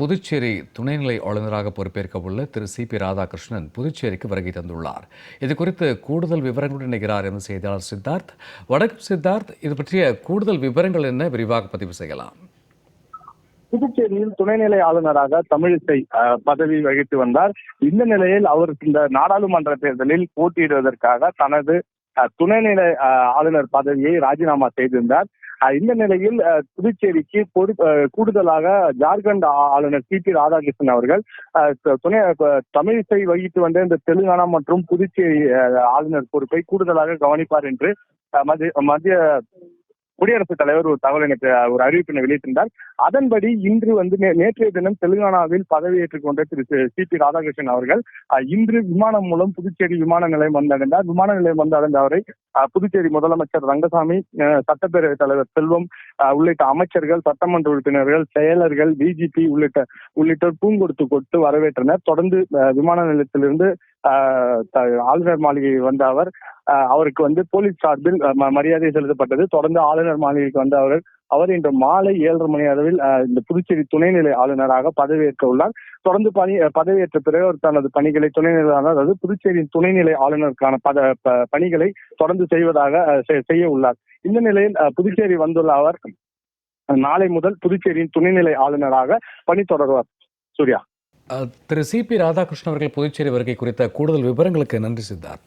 புதுச்சேரி துணைநிலை ஆளுநராக பொறுப்பேற்க உள்ள திரு சி.பி. ராதாகிருஷ்ணன் புதுச்சேரிக்கு வருகை தந்துள்ளார். இது குறித்து கூடுதல் விவரங்களுடன் இணைகிறார் எமது செய்தியாளர் சித்தார்த். வணக்கம் சித்தார்த், இது பற்றிய கூடுதல் விவரங்கள் என்ன, விரிவாக பதிவு செய்யலாம். புதுச்சேரியில் துணைநிலை ஆளுநராக தமிழிசை பதவி வகித்து வந்தார். இந்த நிலையில் அவர் இந்த நாடாளுமன்ற தேர்தலில் போட்டியிடுவதற்காக தனது துணைநிலை ஆளுநர் பதவியை ராஜினாமா செய்திருந்தார். இந்த நிலையில் புதுச்சேரிக்கு கூடுதலாக ஜார்க்கண்ட் ஆளுநர் சி.பி. ராதாகிருஷ்ணன் அவர்கள் தமிழிசை வகித்து வந்த இந்த தெலுங்கானா மற்றும் புதுச்சேரி ஆளுநர் பொறுப்பை கூடுதலாக கவனிப்பார் என்று மத்திய குடியரசுத் தலைவர் ஒரு தகவல் எனக்கு ஒரு அறிவிப்பினை வெளியிட்டிருந்தார். அதன்படி இன்று நேற்றைய தினம் தெலுங்கானாவில் பதவியேற்றுக் கொண்ட திரு சி.பி. ராதாகிருஷ்ணன் அவர்கள் இன்று விமானம் மூலம் புதுச்சேரி விமான நிலையம் வந்தடைந்தார். விமான நிலையம் வந்தடைந்த அவரை புதுச்சேரி முதலமைச்சர் ரங்கசாமி, சட்டப்பேரவைத் தலைவர் செல்வம் உள்ளிட்ட அமைச்சர்கள், சட்டமன்ற உறுப்பினர்கள், செயலர்கள், டிஜிபி உள்ளிட்டோர் பூங்கொடுத்து வரவேற்றனர். தொடர்ந்து விமான நிலையத்திலிருந்து ஆளுநர் மாளிகை வந்த அவருக்கு போலீஸ் சார்பில் மரியாதை செலுத்தப்பட்டது. தொடர்ந்து ஆளுநர் மாளிகைக்கு வந்த அவர் இன்று மாலை 7:30 மணி அளவில் இந்த புதுச்சேரி துணைநிலை ஆளுநராக பதவியேற்க உள்ளார். தொடர்ந்து பதவியேற்ற பிறகு அவர் தனது பணிகளை துணைநிலை ஆளுநர், அதாவது புதுச்சேரியின் துணைநிலை ஆளுநருக்கான பணிகளை தொடர்ந்து செய்ய உள்ளார். இந்த நிலையில் புதுச்சேரி வந்துள்ள அவர் நாளை முதல் புதுச்சேரியின் துணைநிலை ஆளுநராக பணி தொடர்வார். சூர்யா. திரு சி.பி. ராதாகிருஷ்ணன் அவர்கள் புதுச்சேரி வருகை குறித்த கூடுதல் விவரங்களுக்கு நன்றி சித்தார்த்.